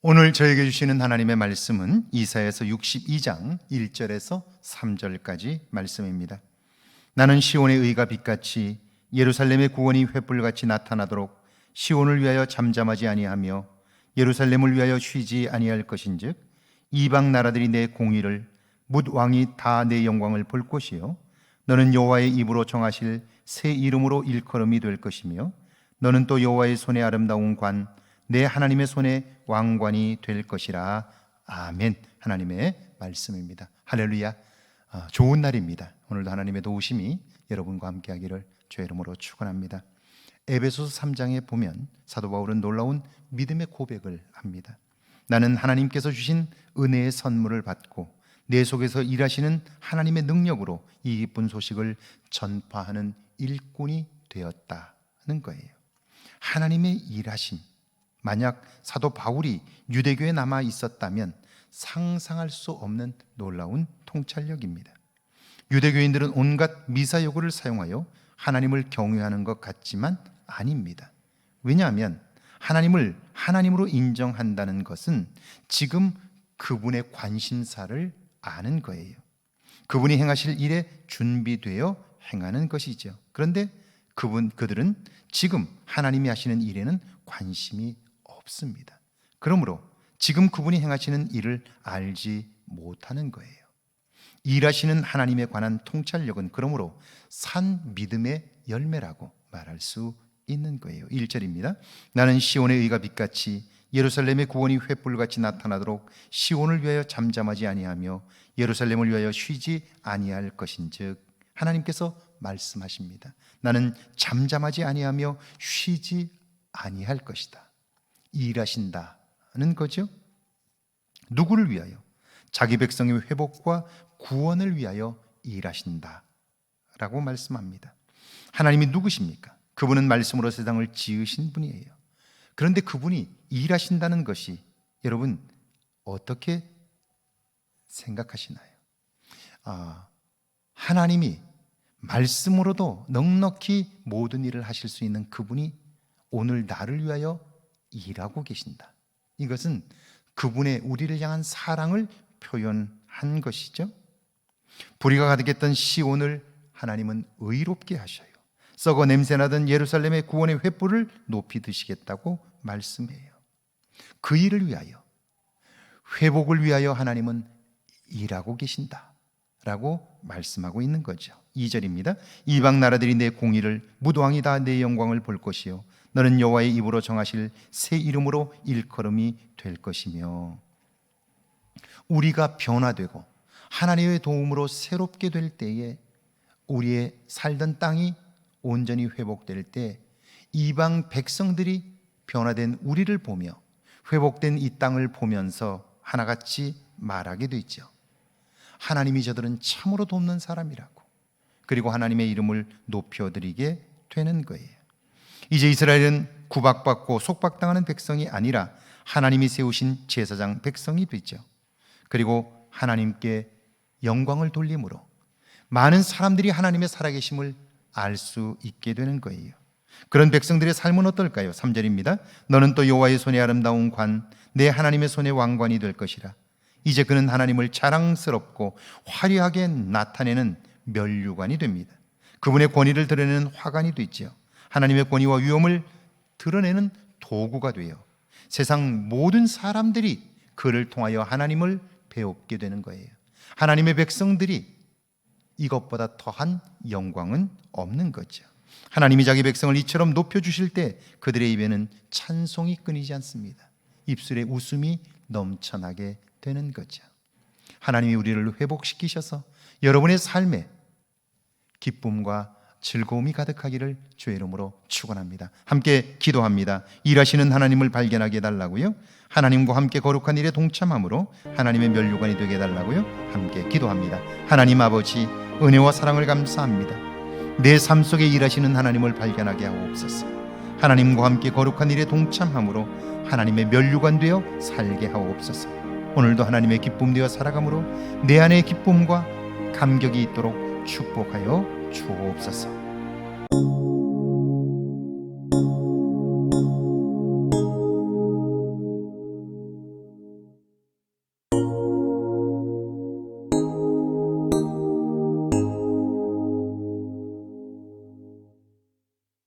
오늘 저에게 주시는 하나님의 말씀은 이사야서 62장 1절에서 3절까지 말씀입니다. 나는 시온의 의가 빛같이 예루살렘의 구원이 횃불같이 나타나도록 시온을 위하여 잠잠하지 아니하며 예루살렘을 위하여 쉬지 아니할 것인즉 이방 나라들이 내 공의를 뭇 왕이 다 내 영광을 볼 것이요 너는 여호와의 입으로 정하실 새 이름으로 일컬음이 될 것이며 너는 또 여호와의 손에 아름다운 관 내 하나님의 손에 왕관이 될 것이라. 아멘. 하나님의 말씀입니다. 할렐루야. 좋은 날입니다. 오늘도 하나님의 도우심이 여러분과 함께 하기를 주의 이름으로 축원합니다. 에베소서 3장에 보면 사도 바울은 놀라운 믿음의 고백을 합니다. 나는 하나님께서 주신 은혜의 선물을 받고 내 속에서 일하시는 하나님의 능력으로 이 기쁜 소식을 전파하는 일꾼이 되었다는 거예요. 하나님의 일하심, 만약 사도 바울이 유대교에 남아 있었다면 상상할 수 없는 놀라운 통찰력입니다. 유대교인들은 온갖 미사여구를 사용하여 하나님을 경외하는 것 같지만 아닙니다. 왜냐하면 하나님을 하나님으로 인정한다는 것은 지금 그분의 관심사를 아는 거예요. 그분이 행하실 일에 준비되어 행하는 것이죠. 그런데 그들은 지금 하나님이 하시는 일에는 관심이 없습니다. 그러므로 지금 그분이 행하시는 일을 알지 못하는 거예요. 일하시는 하나님에 관한 통찰력은 그러므로 산 믿음의 열매라고 말할 수 있는 거예요. 1절입니다. 나는 시온의 의가 빛같이 예루살렘의 구원이 횃불같이 나타나도록 시온을 위하여 잠잠하지 아니하며 예루살렘을 위하여 쉬지 아니할 것인즉 하나님께서 말씀하십니다. 나는 잠잠하지 아니하며 쉬지 아니할 것이다. 일하신다는 거죠. 누구를 위하여? 자기 백성의 회복과 구원을 위하여 일하신다 라고 말씀합니다. 하나님이 누구십니까? 그분은 말씀으로 세상을 지으신 분이에요. 그런데 그분이 일하신다는 것이 여러분 어떻게 생각하시나요? 하나님이 말씀으로도 넉넉히 모든 일을 하실 수 있는 그분이 오늘 나를 위하여 일하고 계신다. 이것은 그분의 우리를 향한 사랑을 표현한 것이죠. 불의가 가득했던 시온을 하나님은 의롭게 하셔요. 썩어 냄새나던 예루살렘의 구원의 횃불을 높이 드시겠다고 말씀해요. 그 일을 위하여, 회복을 위하여 하나님은 일하고 계신다 라고 말씀하고 있는 거죠. 2절입니다. 이방 나라들이 내 공의를 뭇 왕이 다 내 영광을 볼 것이요 너는 여호와의 입으로 정하실 새 이름으로 일컬음이 될 것이며, 우리가 변화되고 하나님의 도움으로 새롭게 될 때에 우리의 살던 땅이 온전히 회복될 때 이방 백성들이 변화된 우리를 보며 회복된 이 땅을 보면서 하나같이 말하게 되죠. 하나님이 저들은 참으로 돕는 사람이라고, 그리고 하나님의 이름을 높여드리게 되는 거예요. 이제 이스라엘은 구박받고 속박당하는 백성이 아니라 하나님이 세우신 제사장 백성이 되죠. 그리고 하나님께 영광을 돌림으로 많은 사람들이 하나님의 살아계심을 알 수 있게 되는 거예요. 그런 백성들의 삶은 어떨까요? 3절입니다. 너는 또 여호와의 손에 아름다운 관, 내 하나님의 손에 왕관이 될 것이라. 이제 그는 하나님을 자랑스럽고 화려하게 나타내는 면류관이 됩니다. 그분의 권위를 드러내는 화관이 되죠. 하나님의 권위와 위엄을 드러내는 도구가 되어 세상 모든 사람들이 그를 통하여 하나님을 배우게 되는 거예요. 하나님의 백성들이 이것보다 더한 영광은 없는 거죠. 하나님이 자기 백성을 이처럼 높여주실 때 그들의 입에는 찬송이 끊이지 않습니다. 입술에 웃음이 넘쳐나게 되는 거죠. 하나님이 우리를 회복시키셔서 여러분의 삶에 기쁨과 즐거움이 가득하기를 주의 이름으로 축원합니다. 함께 기도합니다. 일하시는 하나님을 발견하게 해달라고요. 하나님과 함께 거룩한 일에 동참함으로 하나님의 면류관이 되게 해달라고요. 함께 기도합니다. 하나님 아버지, 은혜와 사랑을 감사합니다. 내 삶 속에 일하시는 하나님을 발견하게 하옵소서. 하나님과 함께 거룩한 일에 동참함으로 하나님의 면류관 되어 살게 하옵소서. 오늘도 하나님의 기쁨 되어 살아감으로 내 안에 기쁨과 감격이 있도록 축복하여 주옵소서.